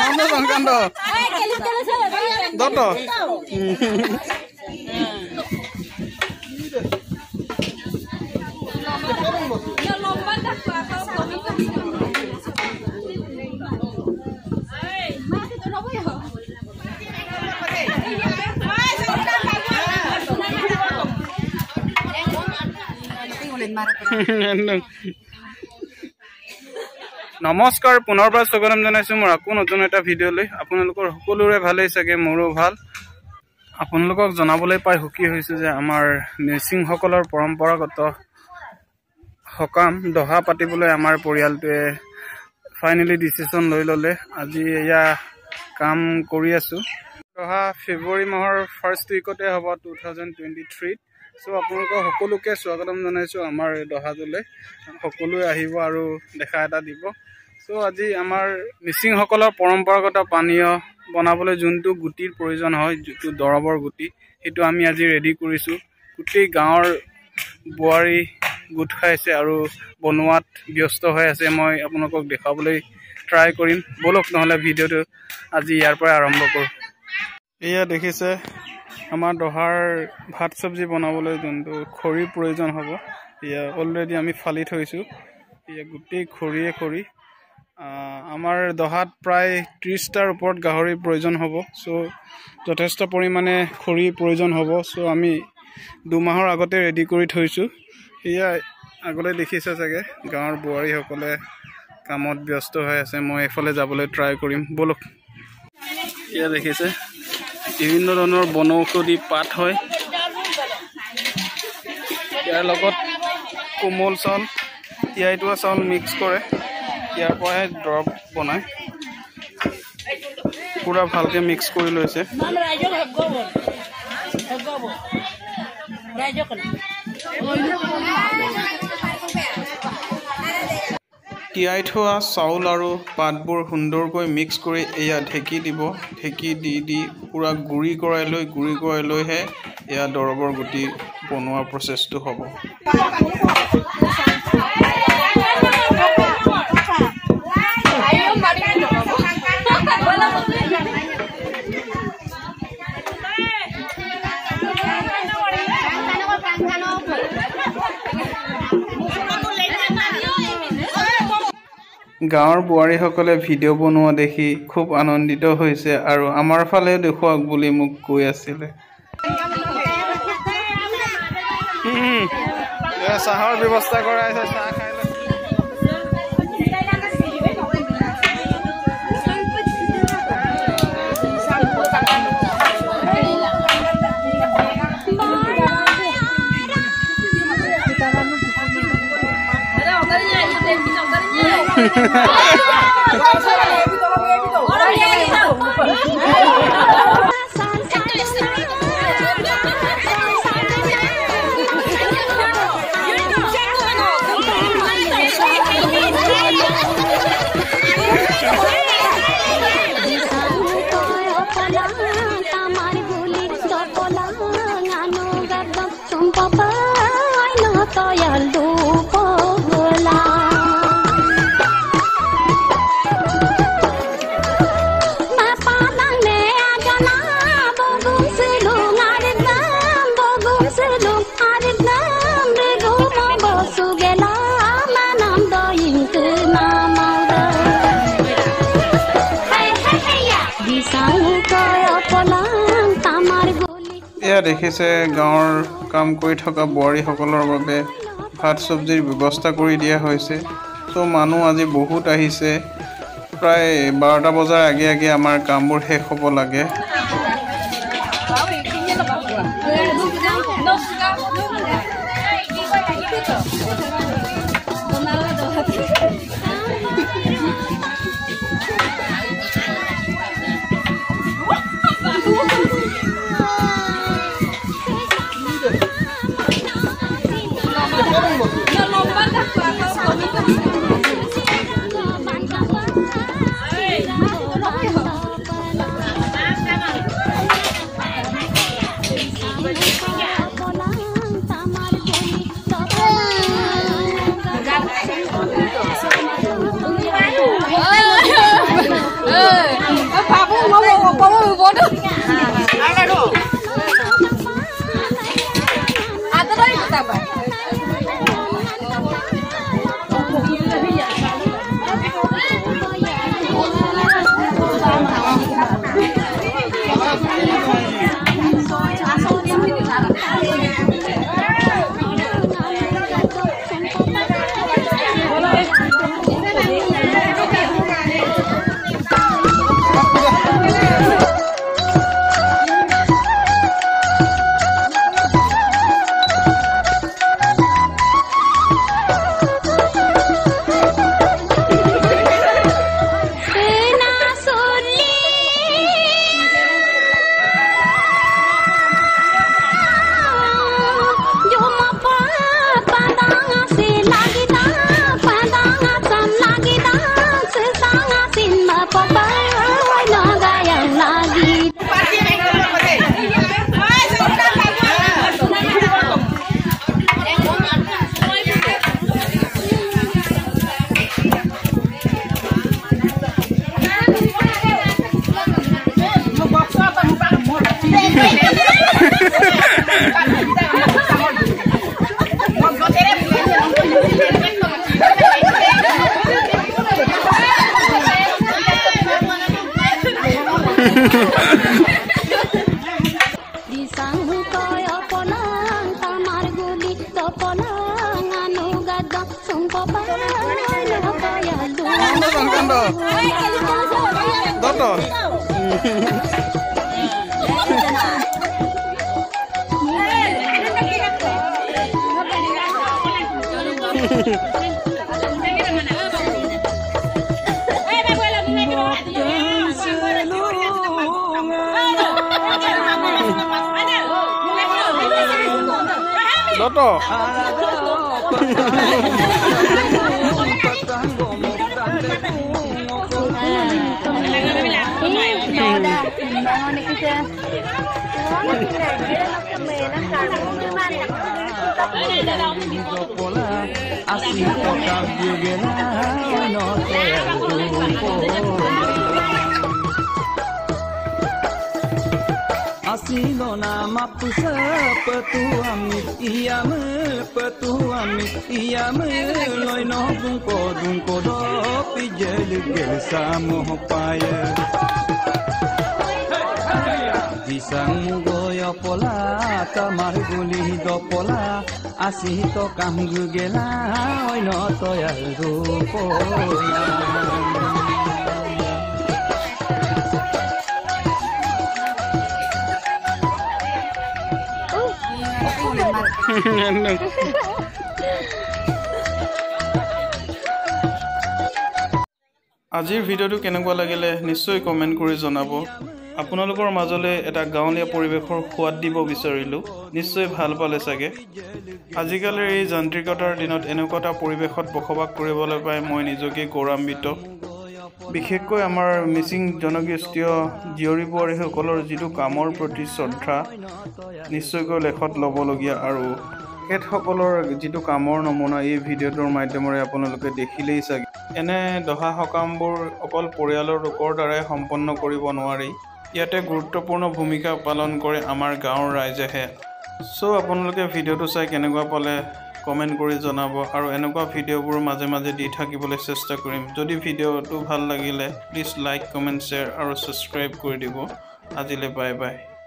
Kamu bangkando. Doto. নমস্কাৰ পুনৰবাৰ স্বাগতম জনাইছো মোৰ আকৌ নতুন এটা ভিডিঅ' লৈ আপোনালোকৰ সকলোৰে ভালেই চাগে মোৰো ভাল আপোনালোকক জনাবলৈ পাই সুখী হৈছো যে আমাৰ মিচিং সকলৰ পৰম্পৰাগত হকাম দহা পাতিবলৈ আমাৰ পৰিয়ালটোৱে ফাইনালি ডিসিশন লৈ ললে আজি এয়া কাম কৰি আছো দহা ফেব্ৰুৱাৰী মাহৰ ফাৰ্ষ্ট উইকতে হ'ব 2023 সো আপোনালোকক সকলোকে স্বাগতম জনাইছো আমাৰ দহাজলৈ সকলোৱে আহিব আৰু দেখা এটা দিব সো আজি আমাৰ মিচিং সকলৰ পৰম্পৰাগত পানীয় বনাবলৈ যোনটো গুটিৰ প্ৰয়োজন হয় যেটো দৰবৰ গুটি হেতু আমি আজি ৰেডি কৰিছো গুটি গাঁৱৰ বুৱাৰী গুট খাইছে আৰু বনোৱাত ব্যস্ত হৈ আছে মই আপোনালোকক দেখাবলৈ ট্ৰাই কৰিম বলক নহলে ভিডিওটো আজি ইয়াৰ পৰা আৰম্ভ কৰো এয়া দেখিছে আমাৰ দহাৰ ভাত সবজি বনাবলৈ যোনটো খৰি প্ৰয়োজন হ'ব ইয়া অলৰেডি আমি ফালি থৈছো ইয়া গুটি খৰি আমাৰ দহাত প্ৰায় 30 টাৰ ওপৰত গাহৰি প্ৰয়োজন হ'ব সো যথেষ্ট পৰিমাণে খৰি প্ৰয়োজন হ'ব সো আমি 2 মাহৰ আগতে ৰেডি কৰি থৈছো ইয়া আগলৈ দেখিছে চাগে গাঁৱৰ বুৱাৰী সকলে কামত ব্যস্ত হৈ আছে মই এফালে যাবলৈ ট্ৰাই কৰিম বলক ইয়া দেখিছে বিভিন্ন ধৰণৰ বনৌষধি পাত হয় ইয়াৰ লগত কোমল চাউল তিয়াইটোৱা চাউল মিক্স কৰে ইয়াৰ পৰা ড্ৰপ বনায় পুৰা ভালকে মিক্স কৰি লৈছে তিয়াই থোৱা চাউল আৰু পাতবোৰ সুন্দৰকৈ মিক্স কৰি এয়া ঢেকি দিব ঢেকি দি পুৰা গুৰি কৰাই লৈহে এয়া দৰবৰ গুটি বনোৱা প্ৰচেছটো হ'ব গাঁৱৰ বুৱাৰী সকলে ভিডিও বনোৱা দেখি খুব আনন্দিত হৈছে আৰু আমাৰ ফালে দেখুৱাক বুলি মোক কৈ আছিল চাহৰ ব্যৱস্থা কৰা আছে চাহ খাই এয়া দেখিছে গাঁৱৰ কাম কৰি থকা বুৱাৰী সকলৰ বাবে ভাত সবজিৰ ব্যৱস্থা কৰি দিয়া হৈছে সো মানুহ আজি বহুত আহিছে প্ৰায় 12টা বজাৰ আগে আমাৰ কামবোৰ শেষ হ'ব লাগে Asilona mapu sepetu amit iyame loy no dungko do pijel gel samoh paya disang goyo pola kamar guli do pola asih to kam gela oi no toyal rupo আজিৰ ভিডিওটো কেনেকুৱা লাগিলে নিশ্চয় কমেন্ট কৰি জনাব আপোনালোকৰ মাজলৈ এটা গাঁৱলীয়া পৰিবেশৰ সোৱাদ দিব বিচাৰিলো নিশ্চয় ভাল পালে চাগে আজিকালিৰ এই যান্ত্ৰিকতাৰ দিনত এনেকুৱা এটা পৰিবেশত বসবাস কৰিবলৈ পাই মই নিজকে গৌৰৱান্বিত বিশেষকৈ আমাৰ মিচিং জনগোষ্ঠীয় জীয়ৰী বোৱাৰীসকলৰ যিটো কামৰ প্ৰতি শ্ৰদ্ধা নিশ্চয়কৈ লেখত ল'বলগীয়া আৰু এতসকলৰ যিটো কামৰ নমুনা এই ভিডিঅ'টোৰ মাধ্যমেৰে আপোনালোকে দেখিলেই চাগে এনে দহা সকামবোৰ অকল পৰিয়ালৰ লোকৰ দ্বাৰাই সম্পন্ন কৰিব নোৱাৰি ইয়াতে গুৰুত্বপূৰ্ণ ভূমিকা পালন কৰে আমাৰ গাঁৱৰ ৰাইজেহে চ' আপোনালোকে ভিডিঅ'টো চাই কেনেকুৱা পালে কমেন্ট কৰি জনাব আৰু এনেকুৱা ভিডিঅ'বোৰ মাজে মাজে দি থাকিবলৈ চেষ্টা কৰিম যদি ভিডিঅ'টো ভাল লাগিলে প্লিজ লাইক কমেন্ট শ্বেয়াৰ আৰু সাবস্ক্ৰাইব কৰি দিব আজিলৈ বাই বাই